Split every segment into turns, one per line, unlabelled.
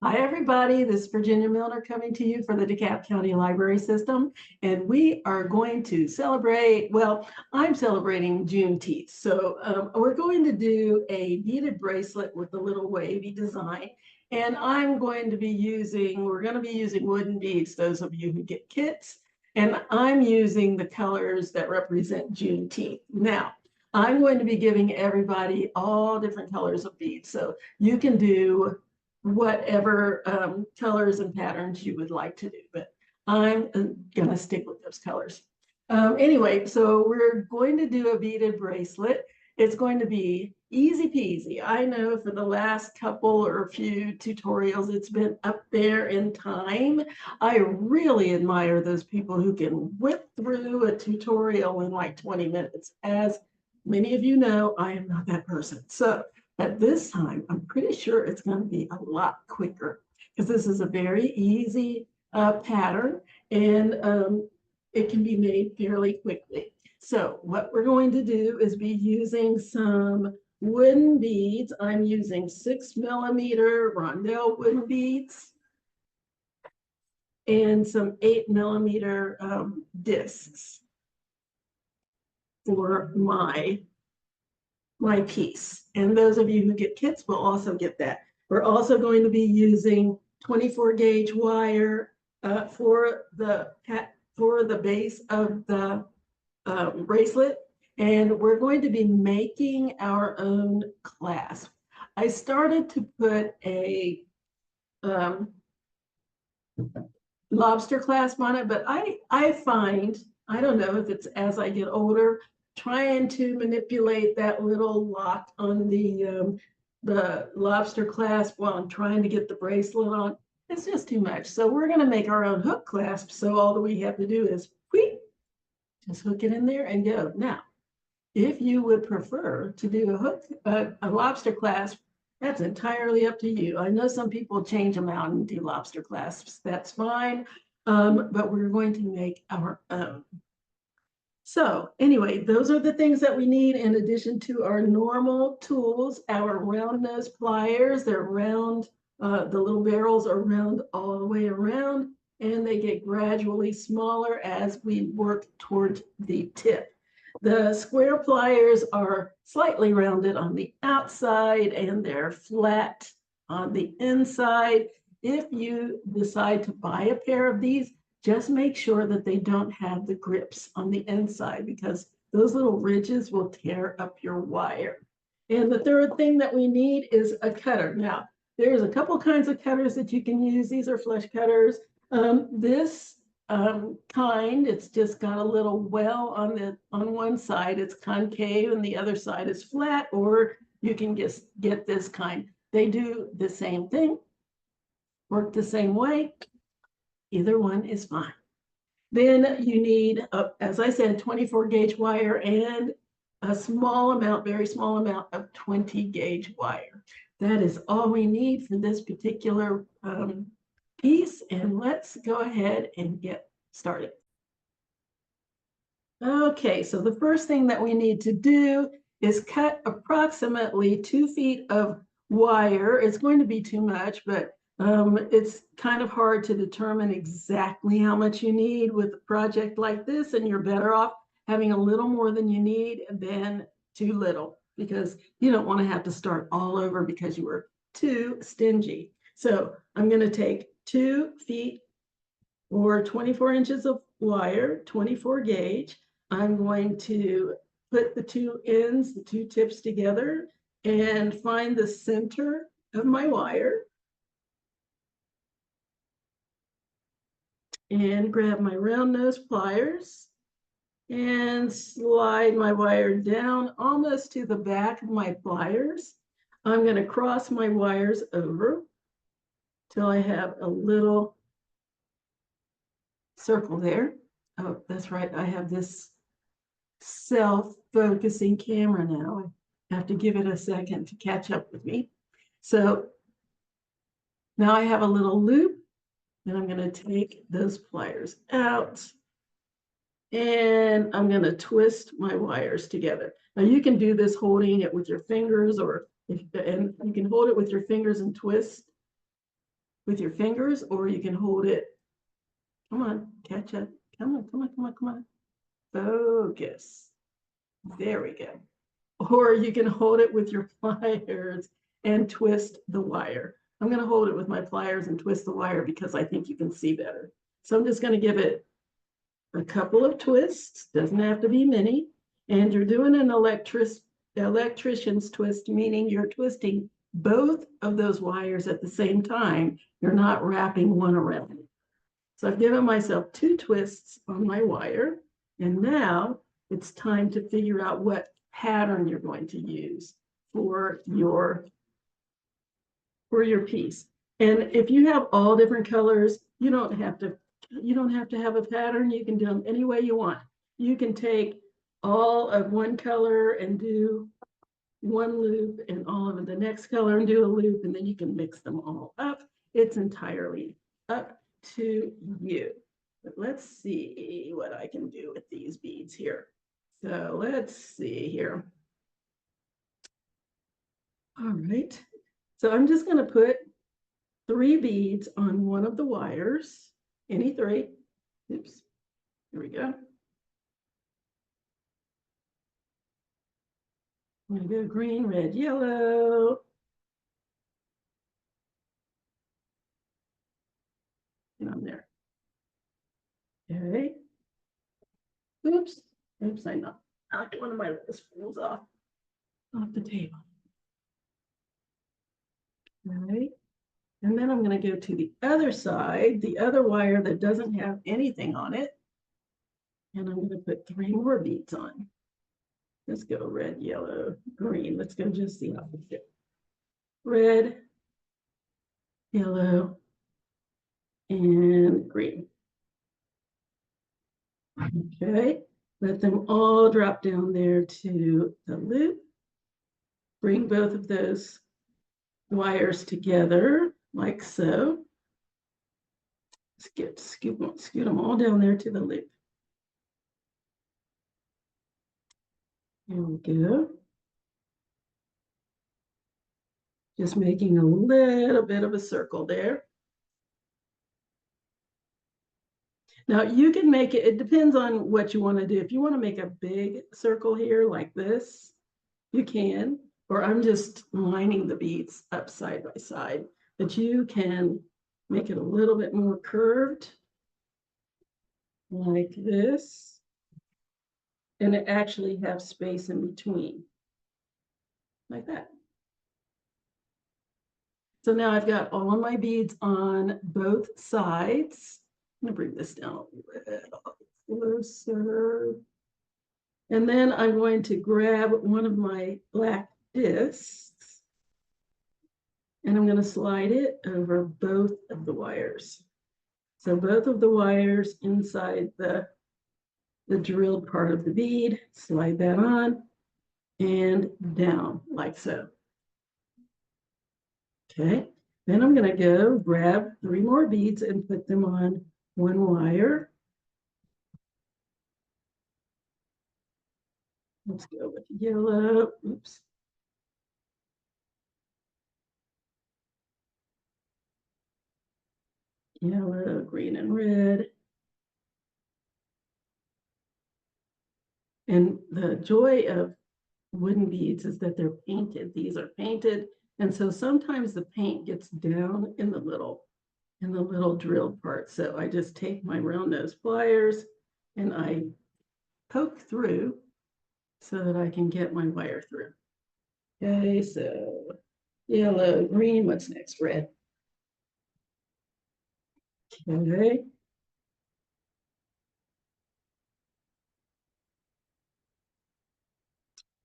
Hi, everybody. This is Virginia Milner coming to you for the DeKalb County Library System. And we are going to celebrate, well, I'm celebrating Juneteenth. So we're going to do a beaded bracelet with a little wavy design. And we're going to be using wooden beads, those of you who get kits. And I'm using the colors that represent Juneteenth. Now, I'm going to be giving everybody all different colors of beads. So you can do whatever colors and patterns you would like to do, but I'm gonna stick with those colors. Anyway, so we're going to do a beaded bracelet. It's going to be easy peasy. I know for the last couple or a few tutorials, it's been up there in time. I really admire those people who can whip through a tutorial in like 20 minutes. As many of you know, I am not that person. So at this time, I'm pretty sure it's going to be a lot quicker because this is a very easy pattern and it can be made fairly quickly. So what we're going to do is be using some wooden beads. I'm using 6mm rondelle wooden beads and some 8mm discs for my piece. And those of you who get kits will also get that. We're also going to be using 24 gauge wire for the base of the bracelet. And we're going to be making our own clasp. I started to put a lobster clasp on it, but I find, I don't know if it's as I get older, trying to manipulate that little lock on the lobster clasp while I'm trying to get the bracelet on. It's just too much. So we're going to make our own hook clasp. So all that we have to do is just hook it in there and go. Now, if you would prefer to do a lobster clasp, that's entirely up to you. I know some people change them out and do lobster clasps. That's fine. But we're going to make our own. So anyway, those are the things that we need in addition to our normal tools, our round nose pliers. They're round, the little barrels are round all the way around, and they get gradually smaller as we work towards the tip. The square pliers are slightly rounded on the outside and they're flat on the inside. If you decide to buy a pair of these, just make sure that they don't have the grips on the inside because those little ridges will tear up your wire. And the third thing that we need is a cutter. Now, there's a couple kinds of cutters that you can use. These are flush cutters. This kind, it's just got a little well on one side, it's concave and the other side is flat, or you can just get this kind. They do the same thing, work the same way. Either one is fine. Then you need, as I said, 24 gauge wire and a small amount, very small amount of 20 gauge wire. That is all we need for this particular piece. And let's go ahead and get started. Okay, so the first thing that we need to do is cut approximately 2 feet of wire. It's going to be too much, but it's kind of hard to determine exactly how much you need with a project like this, and you're better off having a little more than you need than too little, because you don't want to have to start all over because you were too stingy. So I'm going to take 2 feet or 24 inches of wire, 24 gauge. I'm going to put the two ends, the two tips together and find the center of my wire. And grab my round nose pliers and slide my wire down almost to the back of my pliers. I'm going to cross my wires over till I have a little circle there. Oh, that's right. I have this self-focusing camera now. I have to give it a second to catch up with me. So now I have a little loop. And I'm going to take those pliers out and I'm going to twist my wires together. Now you can do this holding it with your fingers, and you can hold it with your fingers and twist. with your fingers, or you can hold it. Come on, catch up. Come on, come on, come on, come on. Focus. There we go. Or you can hold it with your pliers and twist the wire. I'm going to hold it with my pliers and twist the wire because I think you can see better. So I'm just going to give it a couple of twists. Doesn't have to be many. And you're doing an electrician's twist, meaning you're twisting both of those wires at the same time. You're not wrapping one around. So I've given myself 2 twists on my wire. And now it's time to figure out what pattern you're going to use for your piece. And if you have all different colors, you don't have to have a pattern. You can do them any way you want. You can take all of one color and do one loop and all of the next color and do a loop, and then you can mix them all up. It's entirely up to you. But let's see what I can do with these beads here. So let's see here. All right. So I'm just going to put 3 beads on one of the wires, any 3. Oops. Here we go. I'm going to go green, red, yellow. And I'm there. Okay. Oops. Oops, I knocked one of my little spools off the table. All right. And then I'm going to go to the other side, the other wire that doesn't have anything on it. And I'm going to put 3 more beads on. Let's go red, yellow, green. Let's go just the opposite. Red, yellow, and green. Okay, let them all drop down there to the loop. Bring both of those wires together like so. Scoot them all down there to the loop. There we go. Just making a little bit of a circle there. Now you can make it, it depends on what you want to do. If you want to make a big circle here like this, you can, or I'm just lining the beads up side by side, but you can make it a little bit more curved like this, and it actually have space in between like that. So now I've got all of my beads on both sides. I'm gonna bring this down a little closer. And then I'm going to grab one of my black discs and I'm going to slide it over both of the wires. So both of the wires inside the drilled part of the bead, slide that on and down like so. Okay, then I'm going to go grab 3 more beads and put them on one wire. Let's go with yellow. Oops. Yellow, green, and red. And the joy of wooden beads is that they're painted. These are painted. And so sometimes the paint gets down in the little drilled part. So I just take my round nose pliers and I poke through so that I can get my wire through. Okay, so yellow, green, what's next? Red. Okay.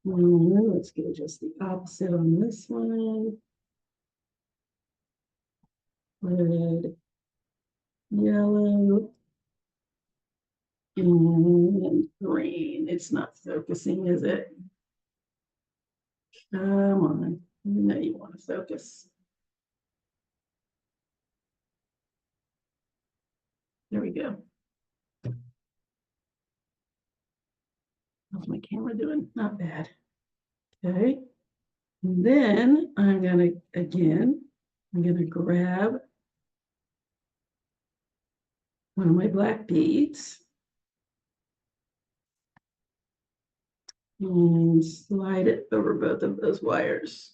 Let's go just the opposite on this one. Red, yellow, and green. It's not focusing, is it? Come on. You know you want to focus. There we go. How's my camera doing? Not bad. Okay. And then I'm going to, again, I'm going to grab one of my black beads and slide it over both of those wires.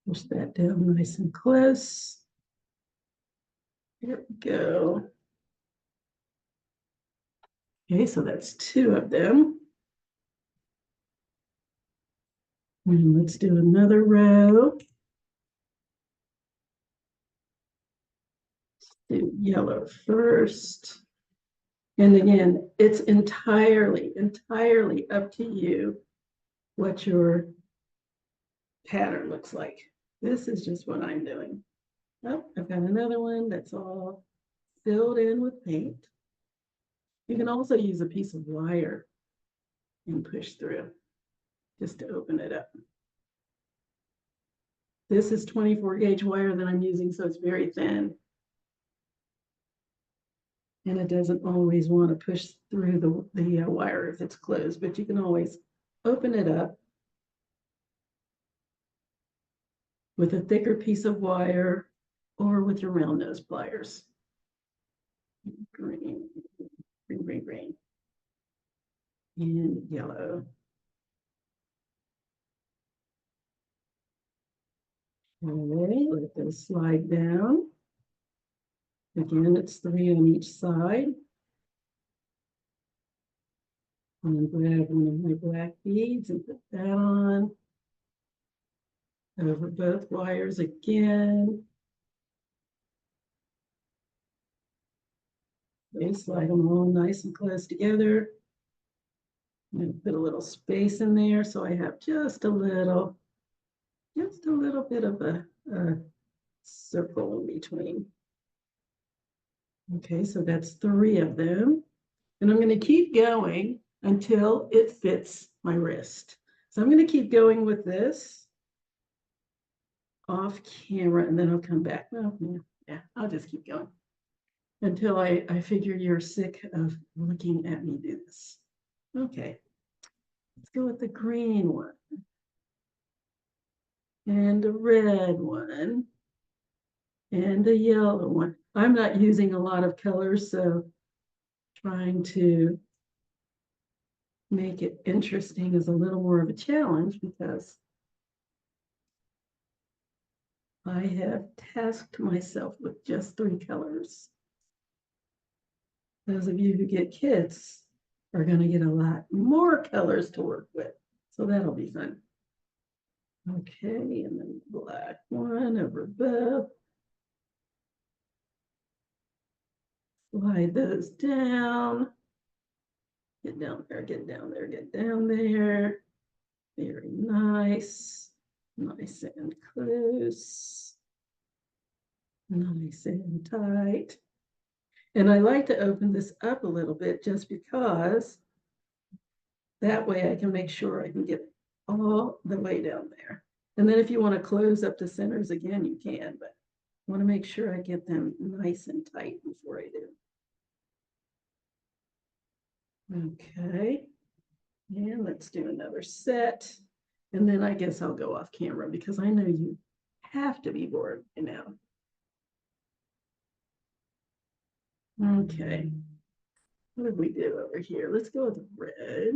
Push that down nice and close. Here we go. Okay, so that's two of them. And let's do another row. Do yellow first. And again, it's entirely up to you what your pattern looks like. This is just what I'm doing. Oh, I've got another one that's all filled in with paint. You can also use a piece of wire and push through just to open it up. This is 24 gauge wire that I'm using, so it's very thin. And it doesn't always want to push through the wire if it's closed, but you can always open it up with a thicker piece of wire or with your round nose pliers. Green, green, green, green, and yellow. Okay, let those slide down. Again, it's 3 on each side. I'm going to grab one of my black beads and put that on over both wires again. Okay, slide them all nice and close together. I'm going to put a little space in there so I have just a little bit of a circle in between. Okay, so that's 3 of them. And I'm going to keep going until it fits my wrist. So I'm going to keep going with this off camera and then I'll come back. Well, yeah, I'll just keep going until I figure you're sick of looking at me do this. Okay, let's go with the green one and the red one and the yellow one. I'm not using a lot of colors, so trying to make it interesting is a little more of a challenge because I have tasked myself with just 3 colors. Those of you who get kids are going to get a lot more colors to work with, so that'll be fun. Okay, and then black one over both. Slide those down. Get down there, get down there, get down there. Very nice. Nice and close. Nice and tight. And I like to open this up a little bit just because that way I can make sure I can get all the way down there. And then if you want to close up the centers again, you can, but I want to make sure I get them nice and tight before I do. Okay, and let's do another set. And then I guess I'll go off camera because I know you have to be bored by now. Okay, what did we do over here? Let's go with red.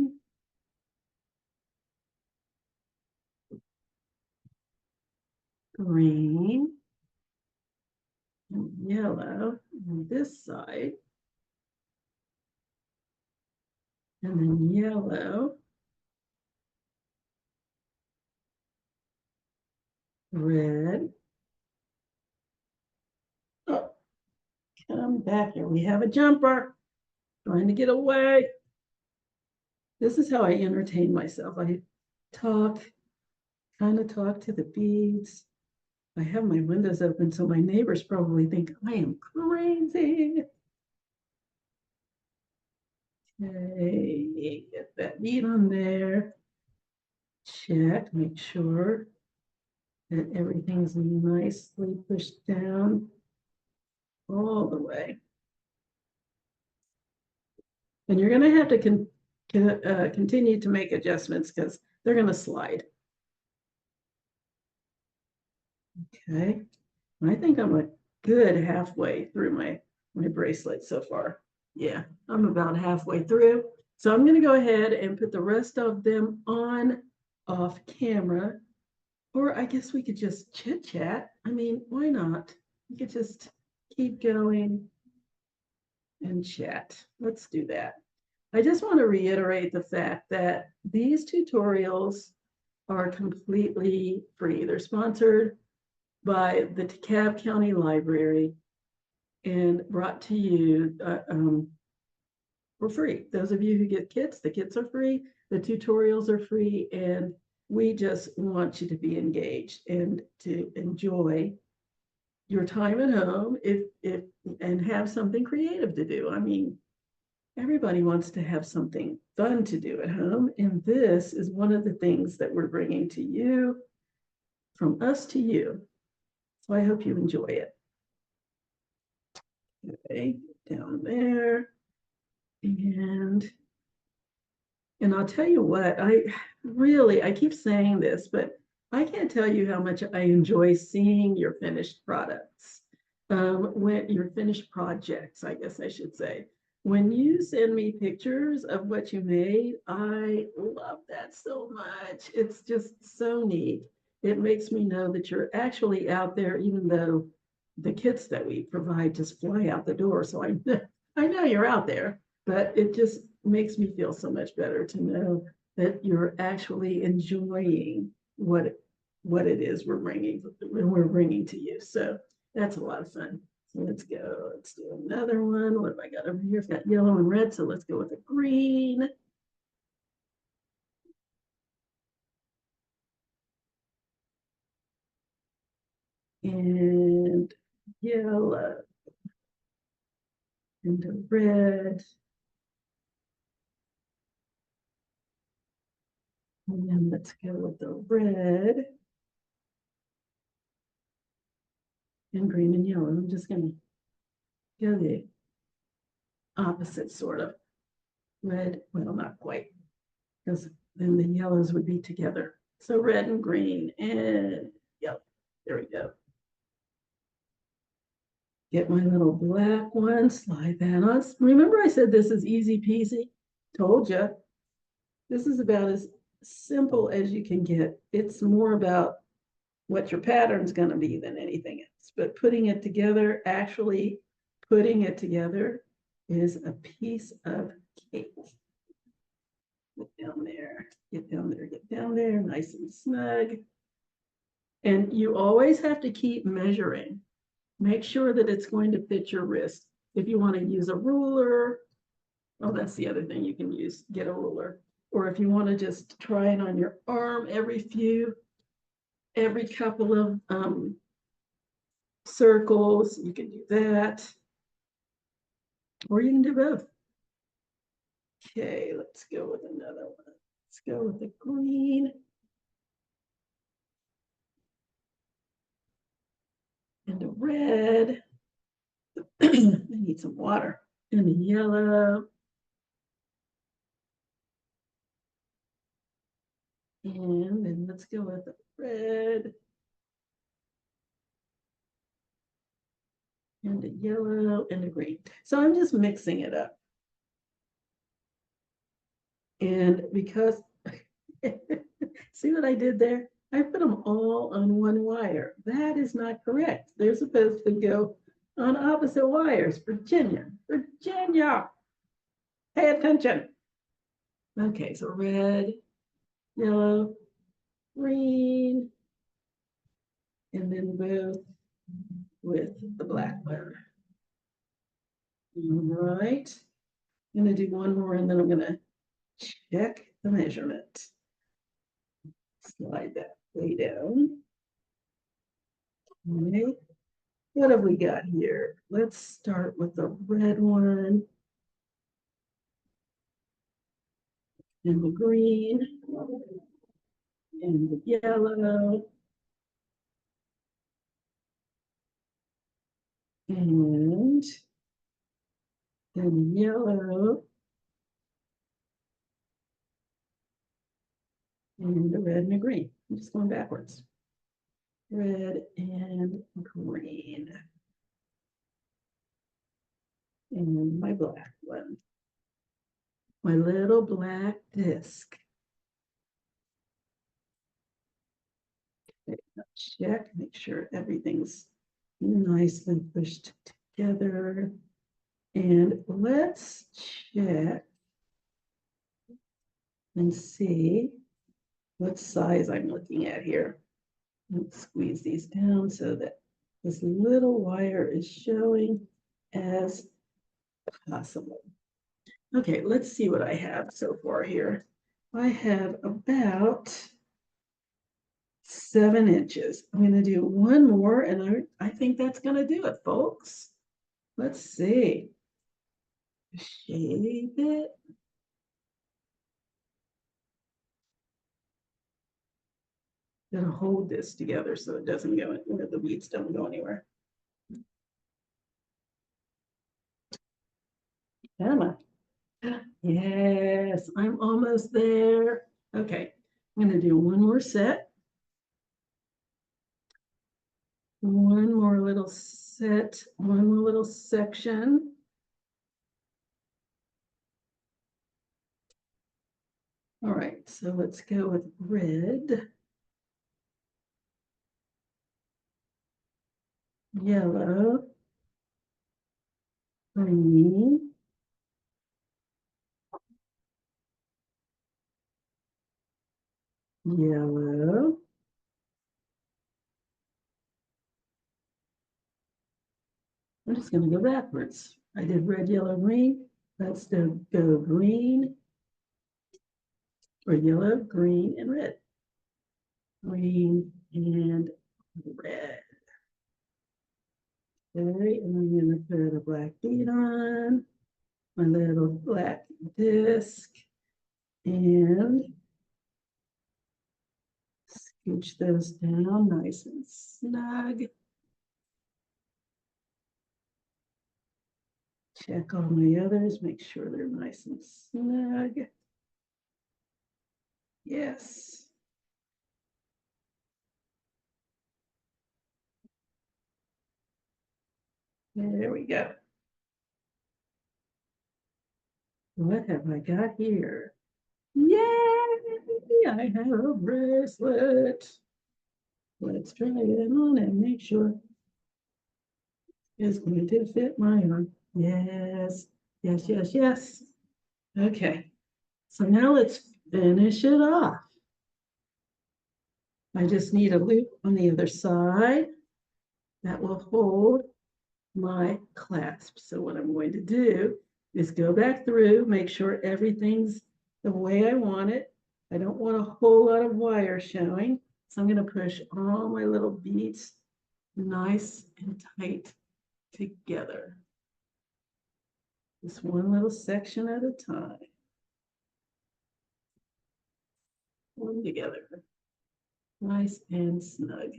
Green. And yellow on this side. And then yellow. Red. Oh, come back here. We have a jumper trying to get away. This is how I entertain myself. I talk, kind of talk to the beads. I have my windows open, so my neighbors probably think I am crazy. Okay, get that bead on there. Check, make sure that everything's nicely pushed down all the way. And you're going to have to continue to make adjustments because they're going to slide. Okay, I think I'm a good halfway through my bracelet so far. Yeah, I'm about halfway through. So I'm gonna go ahead and put the rest of them on off camera. Or I guess we could just chit chat. I mean, why not? We could just keep going and chat. Let's do that. I just want to reiterate the fact that these tutorials are completely free. They're sponsored by the DeKalb County Library and brought to you for free. Those of you who get kits, the kits are free, the tutorials are free, and we just want you to be engaged and to enjoy your time at home if and have something creative to do. I mean, everybody wants to have something fun to do at home, and this is one of the things that we're bringing to you, from us to you. So I hope you enjoy it. Okay, down there. And I'll tell you what, I keep saying this, but I can't tell you how much I enjoy seeing your finished products. When your finished projects, I guess I should say. When you send me pictures of what you made, I love that so much. It's just so neat. It makes me know that you're actually out there, even though the kits that we provide just fly out the door. So I know you're out there, but it just makes me feel so much better to know that you're actually enjoying what it is we're bringing to you. So that's a lot of fun. So let's go. Let's do another one. What have I got over here? I've got yellow and red. So let's go with the green. And yellow and the red. And then let's go with the red and green and yellow. I'm just going to go the opposite sort of red. Well, not quite, because then the yellows would be together. So red and green and yellow. There we go. Get my little black one, slide that on. Remember I said this is easy peasy? Told you. This is about as simple as you can get. It's more about what your pattern's going to be than anything else. But putting it together, actually putting it together, is a piece of cake. Get down there, get down there, get down there, nice and snug. And you always have to keep measuring. Make sure that it's going to fit your wrist. If you want to use a ruler, oh, that's the other thing you can use, get a ruler. Or if you want to just try it on your arm every couple of circles, you can do that. Or you can do both. Okay, let's go with another one. Let's go with the green. And the red. I need some water. And the yellow. And then let's go with the red. And the yellow and the green. So I'm just mixing it up. And because, see what I did there? I put them all on one wire. That is not correct. They're supposed to go on opposite wires. Virginia, pay attention. Okay, so red, yellow, green, and then both with the black one. All right, I'm gonna do one more and then I'm gonna check the measurement. Slide that way down. Okay, what have we got here? Let's start with the red one and the green and the yellow and then yellow and the red and the green. I'm just going backwards. red and green. And my black one. My little black disc. Check, make sure everything's nicely pushed together. And let's check and see what size I'm looking at here. Let's squeeze these down so that this little wire is showing as possible. Okay, let's see what I have so far here. I have about 7 inches. I'm going to do one more, and I think that's going to do it, folks. Let's see. Shape it. Gonna hold this together so it doesn't go, the weeds don't go anywhere. Come on. Yes, I'm almost there. Okay, I'm gonna do one more set. One more little set, one more little section. All right, so let's go with red, yellow, green, yellow, I'm just going to go backwards. I did red, yellow, green. Let's go green, or yellow, green, and red. Green and red. Okay, and I'm going to put a black bead on my little black disc and scooch those down nice and snug. Check all my others, make sure they're nice and snug. Yes. There we go. What have I got here? Yay! I have a bracelet. Let's try it on and make sure it's going to fit my arm. Yes, yes, yes, yes. Okay, so now let's finish it off. I just need a loop on the other side that will hold my clasp. So what I'm going to do is go back through, make sure everything's the way I want it. I don't want a whole lot of wire showing. So I'm going to push all my little beads nice and tight together. Just one little section at a time. One together. Nice and snug.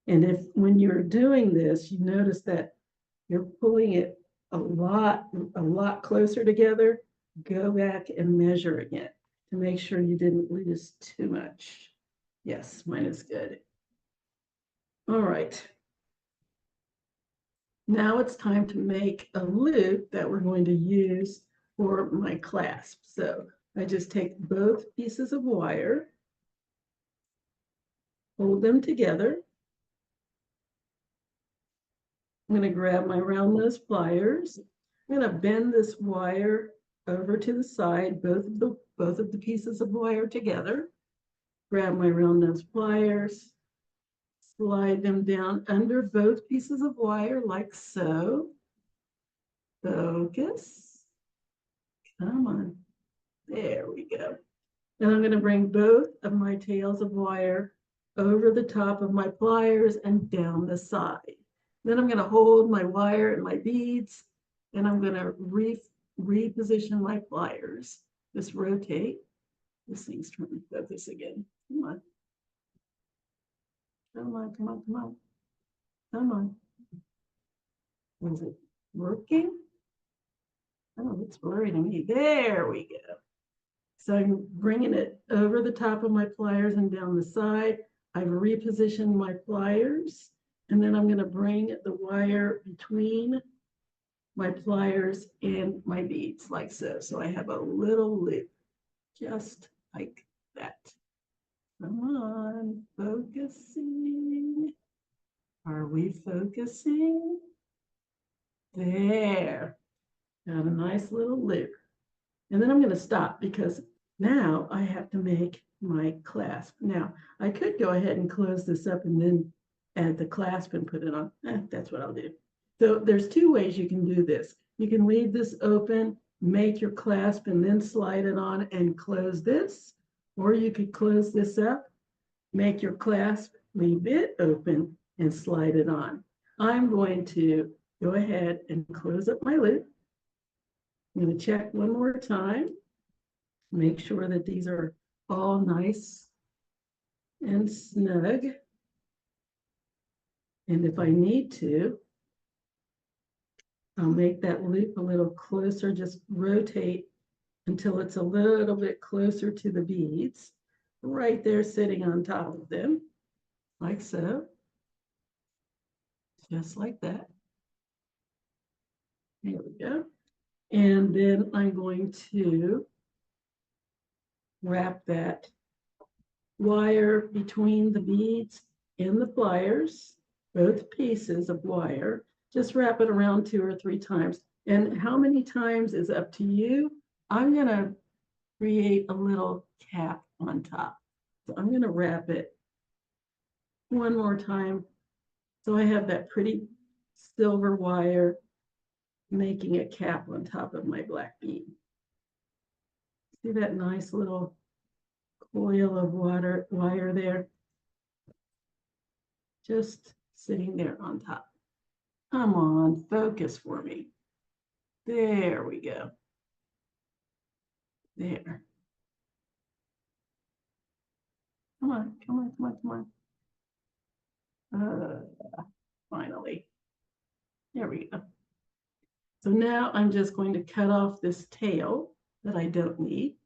And if when you're doing this, you notice that you're pulling it a lot closer together, go back and measure again to make sure you didn't lose too much. Yes, mine is good. All right. Now it's time to make a loop that we're going to use for my clasp. So I just take both pieces of wire, hold them together. I'm going to grab my round nose pliers. I'm going to bend this wire over to the side, both of the pieces of wire together. Grab my round nose pliers, slide them down under both pieces of wire like so. Focus. Come on. There we go. And I'm going to bring both of my tails of wire over the top of my pliers and down the side. Then I'm going to hold my wire and my beads, and I'm going to reposition my pliers. Just rotate. This thing's trying to focus again. Come on. Come on, come on, come on. Come on. Is it working? Oh, it's blurry to me. There we go. So I'm bringing it over the top of my pliers and down the side. I've repositioned my pliers, and then I'm going to bring the wire between my pliers and my beads like so. So I have a little loop just like that. Come on, focusing. Are we focusing? There. Got a nice little loop. And then I'm going to stop because now I have to make my clasp. Now, I could go ahead and close this up and then add the clasp and put it on. That's what I'll do. So there's two ways you can do this. You can leave this open, make your clasp, and then slide it on and close this. Or you could close this up, make your clasp, leave it open, and slide it on. I'm going to go ahead and close up my loop. I'm going to check one more time, make sure that these are all nice and snug. And if I need to, I'll make that loop a little closer, just rotate until it's a little bit closer to the beads, right there sitting on top of them, like so. Just like that. There we go. And then I'm going to wrap that wire between the beads and the pliers, both pieces of wire. Just wrap it around 2 or 3 times. And how many times is up to you. I'm going to create a little cap on top. So I'm going to wrap it one more time. So I have that pretty silver wire making a cap on top of my black bead. See that nice little coil of wire there? Just sitting there on top. Come on, focus for me. There we go. There. Come on, come on, come on, come on. Finally. There we go. So now I'm just going to cut off this tail that I don't need.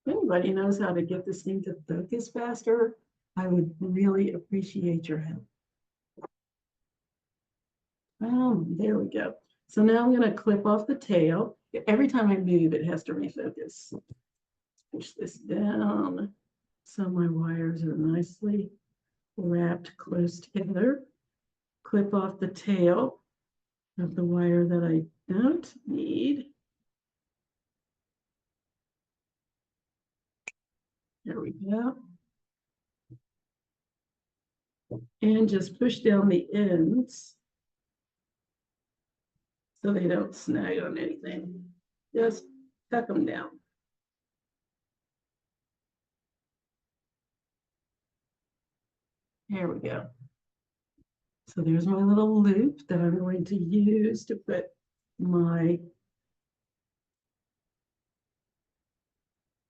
If anybody knows how to get this thing to focus faster, I would really appreciate your help. There we go. So now I'm going to clip off the tail. Every time I move, it has to refocus. Push this down so my wires are nicely wrapped close together. Clip off the tail of the wire that I don't need. There we go. And just push down the ends so they don't snag on anything. Just tuck them down. There we go. So there's my little loop that I'm going to use to put my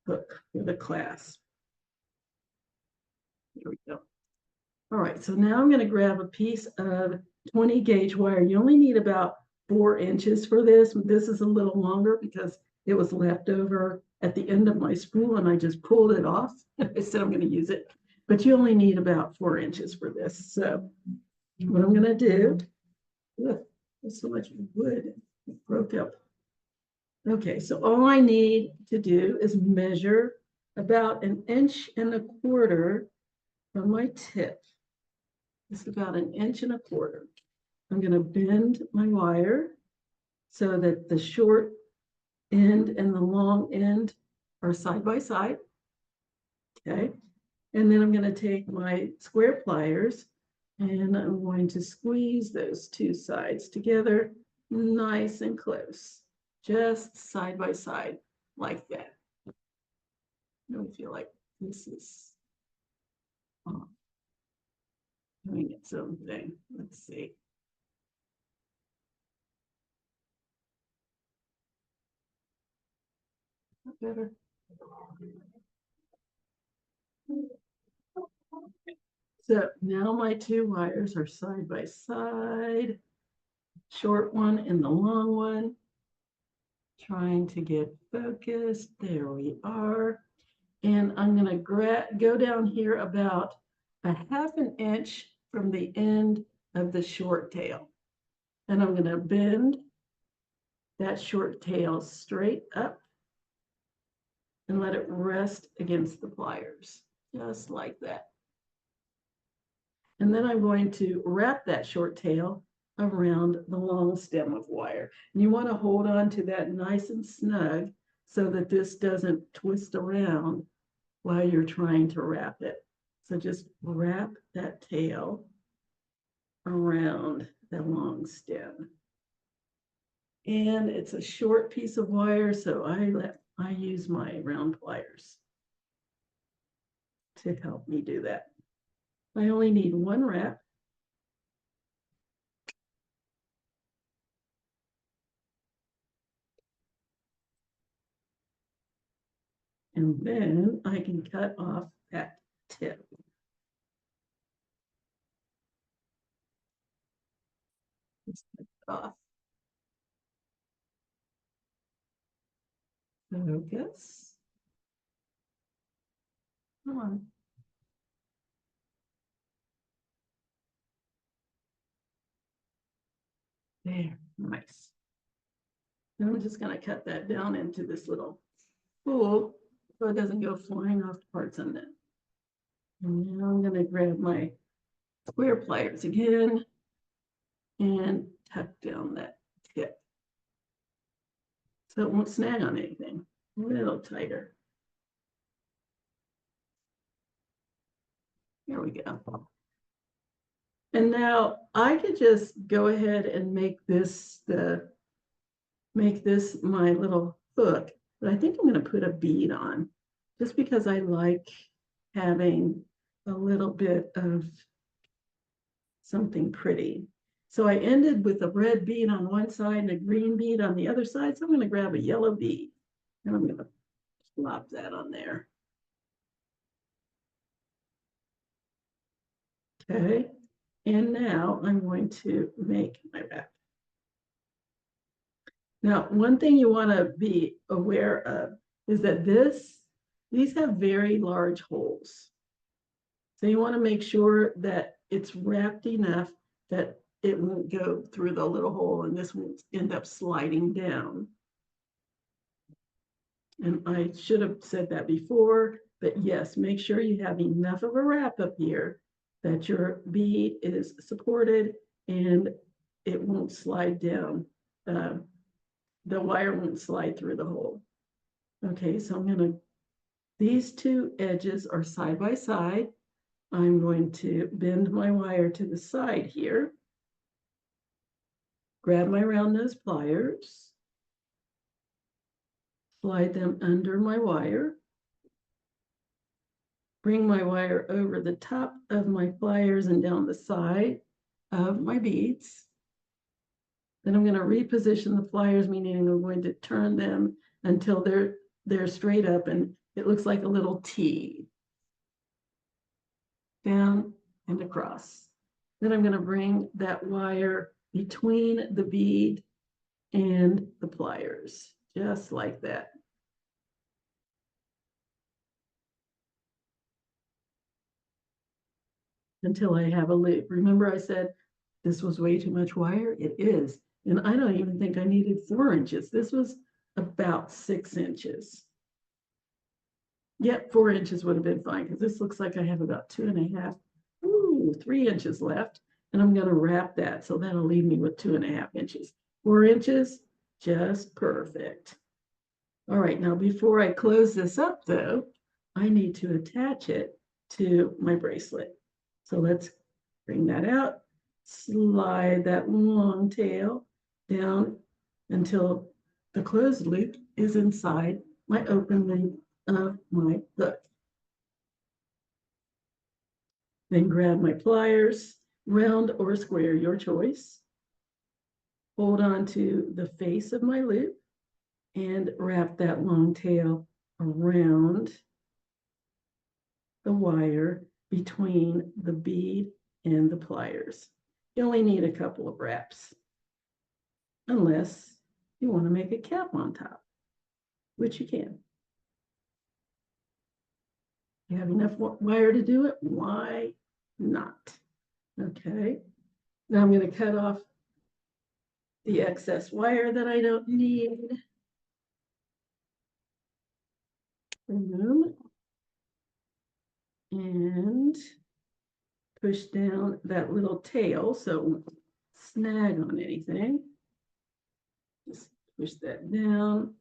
hook for the clasp. There we go. All right, so now I'm going to grab a piece of 20 gauge wire. You only need about 4 inches for this. This is a little longer because it was left over at the end of my spool and I just pulled it off. I said I'm going to use it, but you only need about 4 inches for this. So what I'm going to do, there's so much wood, it broke up. Okay, so all I need to do is measure about 1.25 inches from my tip. It's about 1.25 inches. I'm going to bend my wire so that the short end and the long end are side by side. Okay, and then I'm going to take my square pliers and I'm going to squeeze those 2 sides together nice and close, just side by side like that. I don't feel like this is doing its own thing. Let's see. Better. So now my 2 wires are side by side, short one and the long one. Trying to get focused. There we are. And I'm going to go down here about a half an inch from the end of the short tail. And I'm going to bend that short tail straight up and let it rest against the pliers, just like that. And then I'm going to wrap that short tail around the long stem of wire. And you want to hold on to that nice and snug so that this doesn't twist around while you're trying to wrap it. So just wrap that tail around the long stem. And it's a short piece of wire, so I use my round pliers to help me do that. I only need one wrap. And then I can cut off that tip. Just cut it off. Focus. Come on. There, nice. Now I'm just going to cut that down into this little spool so it doesn't go flying off the parts on it. And now I'm going to grab my square pliers again and tuck down that tip so it won't snag on anything. A little tighter. There we go. And now I could just go ahead and make this my little hook, but I think I'm going to put a bead on just because I like having a little bit of something pretty. So I ended with a red bead on one side and a green bead on the other side. So I'm going to grab a yellow bead and I'm going to plop that on there. Okay. And now I'm going to make my wrap. Now, one thing you want to be aware of is that these have very large holes. So you want to make sure that it's wrapped enough that it won't go through the little hole and this won't end up sliding down. And I should have said that before, but yes, make sure you have enough of a wrap up here that your bead is supported and it won't slide down. The wire won't slide through the hole. Okay, so these two edges are side by side. I'm going to bend my wire to the side here. Grab my round nose pliers. Slide them under my wire. Bring my wire over the top of my pliers and down the side of my beads. Then I'm going to reposition the pliers, meaning I'm going to turn them until they're straight up and it looks like a little T. Down and across. Then I'm going to bring that wire between the bead and the pliers, just like that. Until I have a loop. Remember I said this was way too much wire? It is. And I don't even think I needed 4 inches. This was about 6 inches. Yep, 4 inches would have been fine because this looks like I have about 2.5, 3 inches left. And I'm going to wrap that. So that'll leave me with 2.5 inches. 4 inches, just perfect. All right, now before I close this up though, I need to attach it to my bracelet. So let's bring that out, slide that long tail down until the closed loop is inside my open loop of my hook. Then grab my pliers, round or square, your choice. Hold on to the face of my loop and wrap that long tail around the wire between the bead and the pliers. You only need a couple of wraps, unless you want to make a cap on top, which you can. You have enough wire to do it, why not? Okay, now I'm going to cut off the excess wire that I don't need. Boom. And push down that little tail so it won't snag on anything. Just push that down.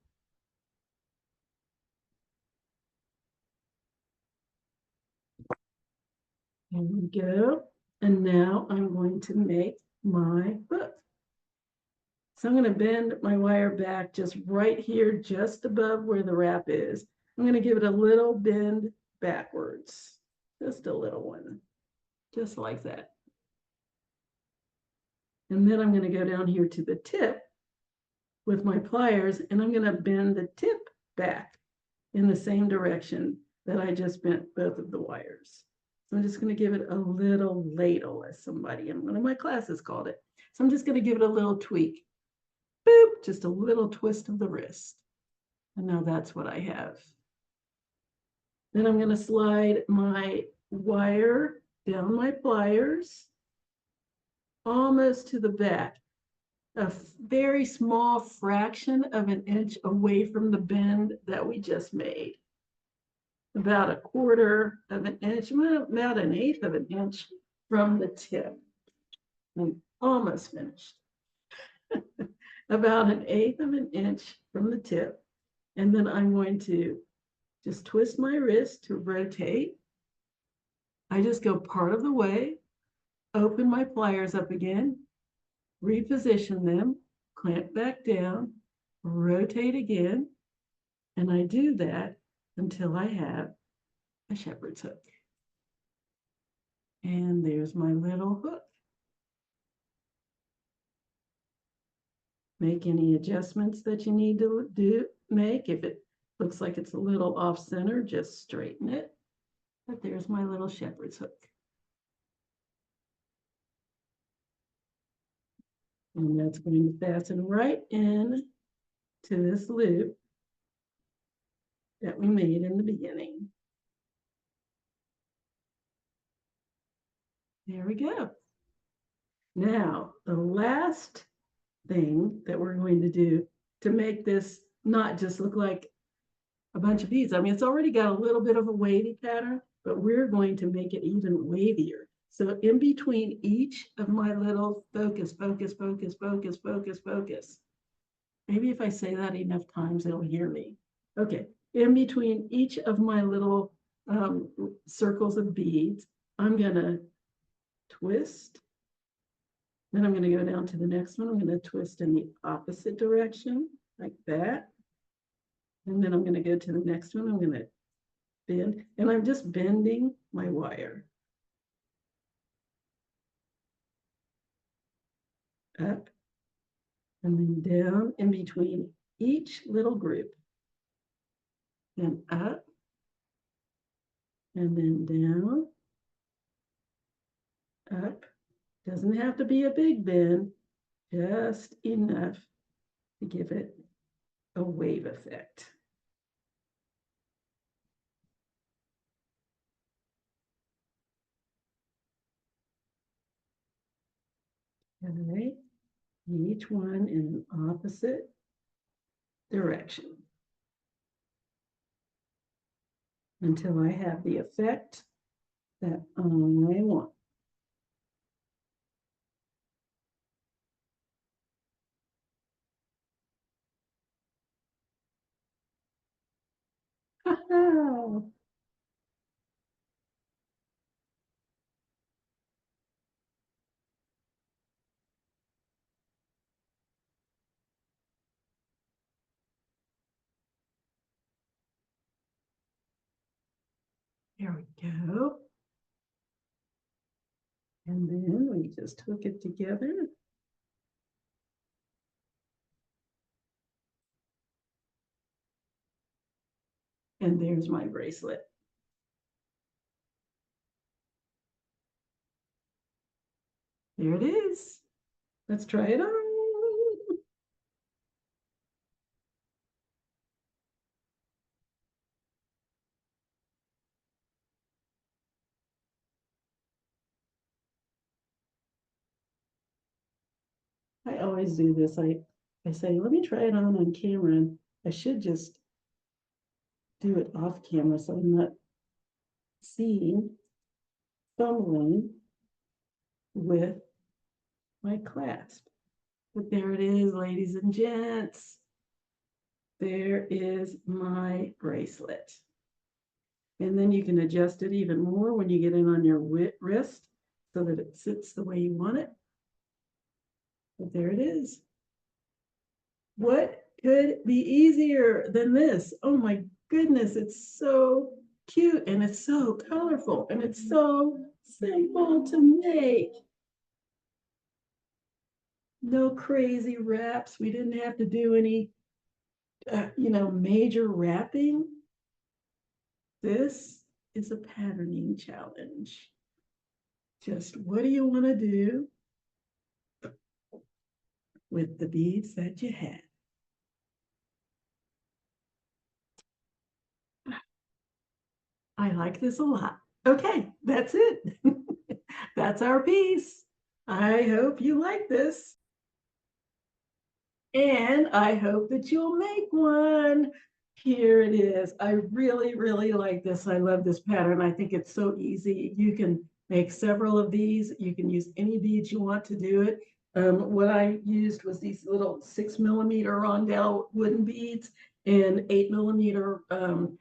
There we go. And now I'm going to make my hook. So I'm going to bend my wire back just right here, just above where the wrap is. I'm going to give it a little bend backwards, just a little one, just like that. And then I'm going to go down here to the tip with my pliers, and I'm going to bend the tip back in the same direction that I just bent both of the wires. So I'm just going to give it a little ladle, as somebody in one of my classes called it. So I'm just going to give it a little tweak. Boop, just a little twist of the wrist. And now that's what I have. Then I'm going to slide my wire down my pliers almost to the back, a very small fraction of an inch away from the bend that we just made. About a quarter of an inch, about an eighth of an inch from the tip. I'm almost finished. About an eighth of an inch from the tip. And then I'm going to just twist my wrist to rotate. I just go part of the way, open my pliers up again, reposition them, clamp back down, rotate again, and I do that until I have a shepherd's hook. And there's my little hook. Make any adjustments that you need to make. If it looks like it's a little off center, just straighten it. But there's my little shepherd's hook. And that's going to fasten right in to this loop that we made in the beginning. There we go. Now, the last thing that we're going to do to make this not just look like a bunch of beads. I mean, it's already got a little bit of a wavy pattern, but we're going to make it even wavier. So in between each of my little focus, focus, focus, focus, focus, focus. Maybe if I say that enough times, they'll hear me. Okay, in between each of my little circles of beads, I'm gonna twist. Then I'm gonna go down to the next one. I'm gonna twist in the opposite direction, like that. And then I'm gonna go to the next one. I'm gonna bend, and I'm just bending my wire. Up and then down in between each little group. Then up and then down, up. Doesn't have to be a big bend, just enough to give it a wave effect. Okay, each one in an opposite direction until I have the effect that I want. There we go. And then we just hook it together. And there's my bracelet. There it is. Let's try it on. I always do this. I say, let me try it on camera, and I should just do it off camera so I'm not seeing, fumbling with my clasp. But there it is, ladies and gents. There is my bracelet. And then you can adjust it even more when you get in on your wrist so that it sits the way you want it. But there it is. What could be easier than this? Oh my goodness, it's so cute and it's so colorful and it's so simple to make. No crazy wraps. We didn't have to do any, major wrapping. This is a patterning challenge. Just what do you want to do with the beads that you have? I like this a lot. Okay, that's it. That's our piece. I hope you like this. And I hope that you'll make one. Here it is. I really, really like this. I love this pattern. I think it's so easy. You can make several of these. You can use any beads you want to do it. What I used was these little 6mm rondelle wooden beads and 8mm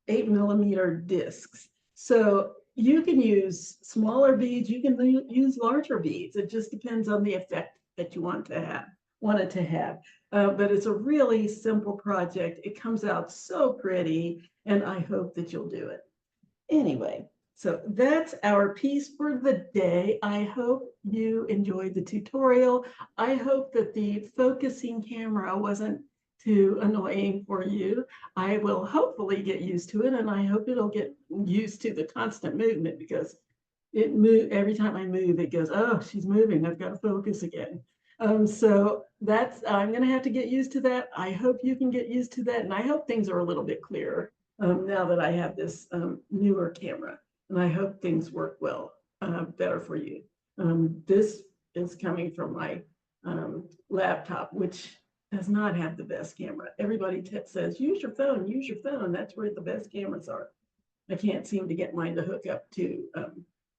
8mm discs. So you can use smaller beads. You can use larger beads. It just depends on the effect that you want to have. Wanted to have. But it's a really simple project. It comes out so pretty, and I hope that you'll do it. Anyway, so that's our piece for the day. I hope you enjoyed the tutorial. I hope that the focusing camera wasn't too annoying for you. I will hopefully get used to it, and I hope it'll get used to the constant movement because it move every time I move, it goes, oh, she's moving. I've got to focus again. So that's, I'm going to have to get used to that. I hope you can get used to that. And I hope things are a little bit clearer now that I have this newer camera. And I hope things work well, better for you. This is coming from my laptop, which does not have the best camera. Everybody says, use your phone, use your phone. That's where the best cameras are. I can't seem to get mine to hook up to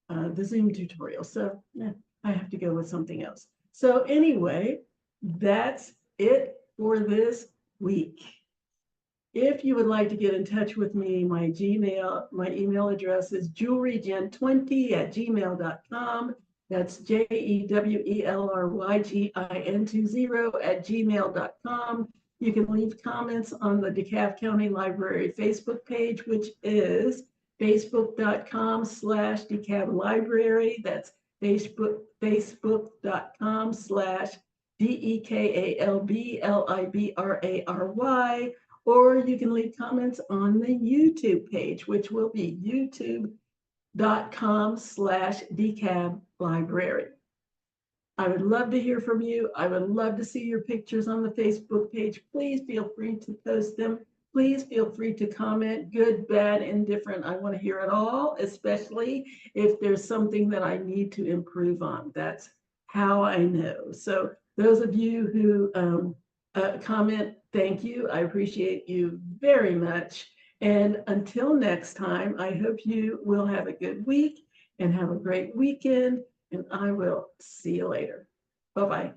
the Zoom tutorial. So yeah, I have to go with something else. So anyway, that's it for this week. If you would like to get in touch with me, my email address is jewelrygen20@gmail.com. That's JEWELRYGIN20@gmail.com. You can leave comments on the DeKalb County Library Facebook page, which is facebook.com/DeKalb Library. That's facebook.com/DEKALBLIBRARY. Or you can leave comments on the YouTube page, which will be youtube.com/DeKalb Library. I would love to hear from you. I would love to see your pictures on the Facebook page. Please feel free to post them. Please feel free to comment, good, bad, indifferent. I want to hear it all, especially if there's something that I need to improve on. That's how I know. So those of you who comment, thank you. I appreciate you very much. And until next time, I hope you will have a good week and have a great weekend. And I will see you later. Bye-bye.